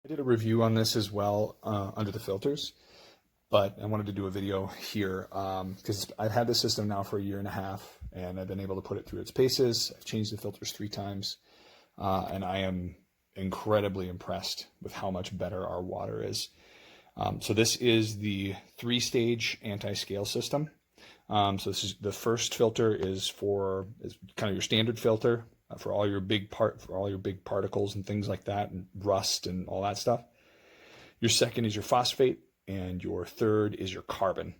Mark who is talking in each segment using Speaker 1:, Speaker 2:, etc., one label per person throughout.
Speaker 1: I did a review on this as well under the filters, but I wanted to do a video here because I've had this system now for a year and a half, and I've been able to put it through its paces. I've changed the filters 3 times, and I am incredibly impressed with how much better our water is. So this is the 3-stage anti-scale system. So this is the first filter is kind of your standard filter for all your big particles and things like that, and rust and all that stuff. Your second is your phosphate, and your third is your carbon.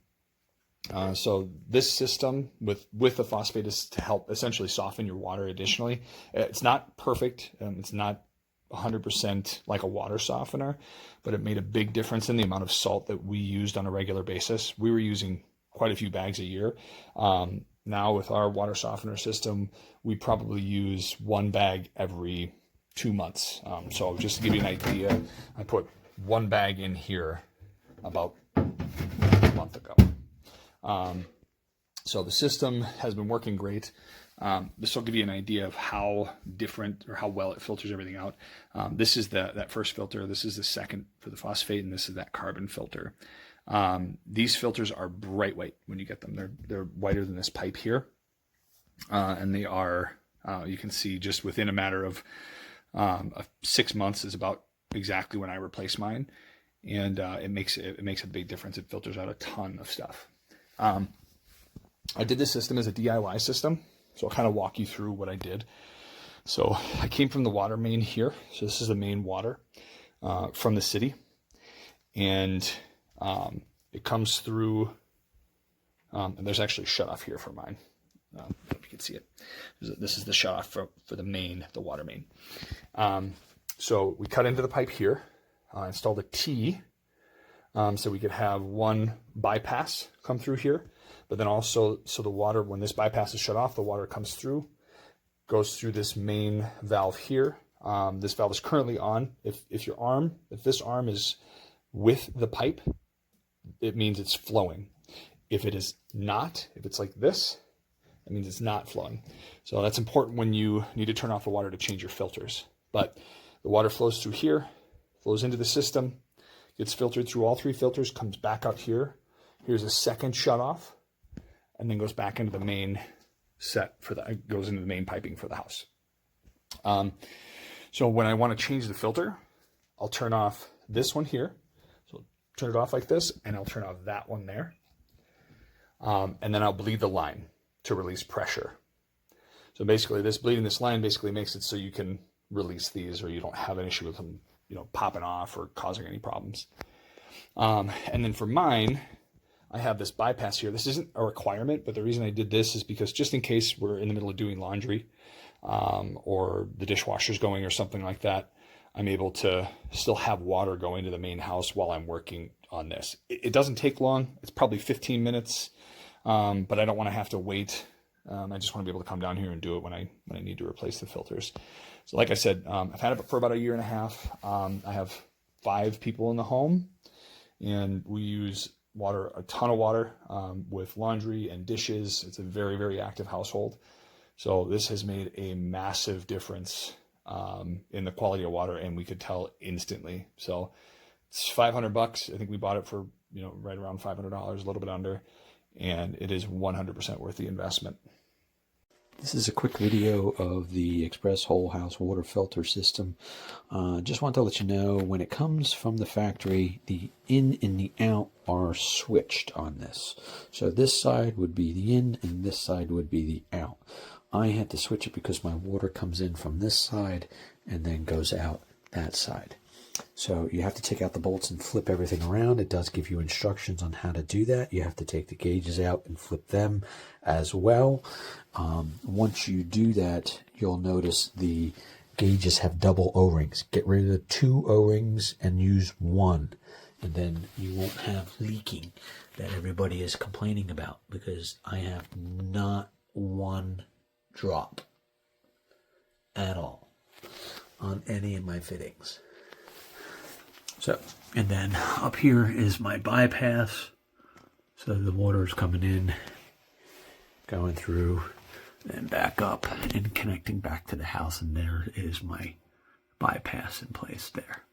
Speaker 1: So this system with the phosphate is to help essentially soften your water additionally. It's not perfect. It's not 100% like a water softener, but it made a big difference in the amount of salt that we used on a regular basis. We were using quite a few bags a year. Now with our water softener system, we probably use 1 bag every 2 months. So just to give you an idea, I put 1 bag in here about a month ago. So the system has been working great. This will give you an idea of how different or how well it filters everything out. This is that first filter. This is the second for the phosphate, and this is that carbon filter. These filters are bright white when you get them. They're whiter than this pipe here, and they are. You can see just within a matter of 6 months is about exactly when I replaced mine, and it makes a big difference. It filters out a ton of stuff. I did this system as a DIY system, so I'll kind of walk you through what I did. So I came from the water main here. So this is the main water from the city, and it comes through, and there's actually a shutoff here for mine. If you can see it, this is the shutoff for the water main. So we cut into the pipe here, installed a T, so we could have one bypass come through here, but then also, so the water, when this bypass is shut off, the water comes through, goes through this main valve here. This valve is currently on. If this arm is with the pipe, it means it's flowing. If it is not, if it's like this, it means it's not flowing. So that's important when you need to turn off the water to change your filters. But the water flows through here, flows into the system, gets filtered through all 3 filters, comes back out here. Here's a second shutoff, and then goes back into the main set goes into the main piping for the house. So when I want to change the filter, I'll turn off this one here. So turn it off like this, and I'll turn off that one there. And then I'll bleed the line to release pressure. So basically bleeding this line basically makes it so you can release these, or you don't have an issue with them, popping off or causing any problems. And then for mine, I have this bypass here. This isn't a requirement, but the reason I did this is because just in case we're in the middle of doing laundry, or the dishwasher's going or something like that, I'm able to still have water going to the main house while I'm working on this. It doesn't take long. It's probably 15 minutes, but I don't want to have to wait. I just want to be able to come down here and do it when I need to replace the filters. So like I said, I've had it for about a year and a half. I have 5 people in the home, and we use a ton of water with laundry and dishes. It's a very, very active household. So this has made a massive difference in the quality of water, and we could tell instantly. So it's $500. I think we bought it for, right around $500, a little bit under, and it is 100% worth the investment.
Speaker 2: This is a quick video of the Express Whole House Water Filter System. Just want to let you know, when it comes from the factory, the in and the out are switched on this. So this side would be the in and this side would be the out. I had to switch it because my water comes in from this side and then goes out that side. So you have to take out the bolts and flip everything around. It does give you instructions on how to do that. You have to take the gauges out and flip them as well. Once you do that, you'll notice the gauges have double O-rings. Get rid of the 2 O-rings and use 1. And then you won't have leaking that everybody is complaining about, because I have not 1 drop at all on any of my fittings. So, and then up here is my bypass. So the water is coming in, going through, and back up, and connecting back to the house. And there is my bypass in place there.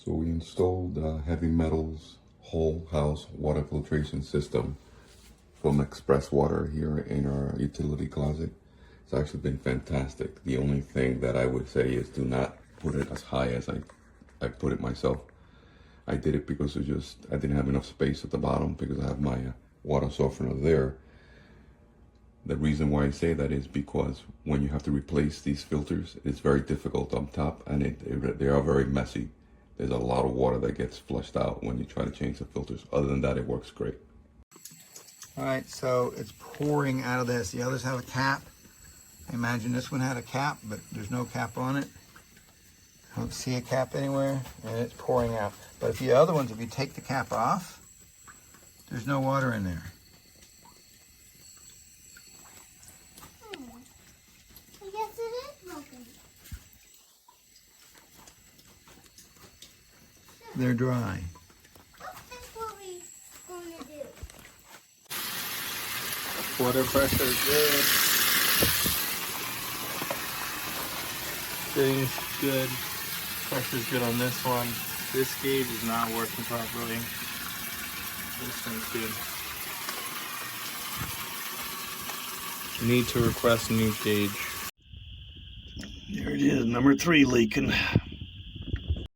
Speaker 3: So we installed a heavy metals whole house water filtration system from Express Water here in our utility closet. It's actually been fantastic. The only thing that I would say is do not put it as high as I put it myself. I did it because I didn't have enough space at the bottom because I have my water softener there. The reason why I say that is because when you have to replace these filters, it's very difficult up top, and they are very messy. There's a lot of water that gets flushed out when you try to change the filters. Other than that, it works great.
Speaker 4: All right, so it's pouring out of this. The others have a cap. I imagine this one had a cap, but there's no cap on it. I don't see a cap anywhere, and it's pouring out. But if the other ones, if you take the cap off, there's no water in there.
Speaker 5: I guess it is broken.
Speaker 4: They're dry.
Speaker 5: That's what we're going to do.
Speaker 6: Water pressure is good. Fittings good. Pressure's good on this one. This gauge is not working properly. This one's good. Need to request new gauge.
Speaker 7: There it is, number 3 leaking.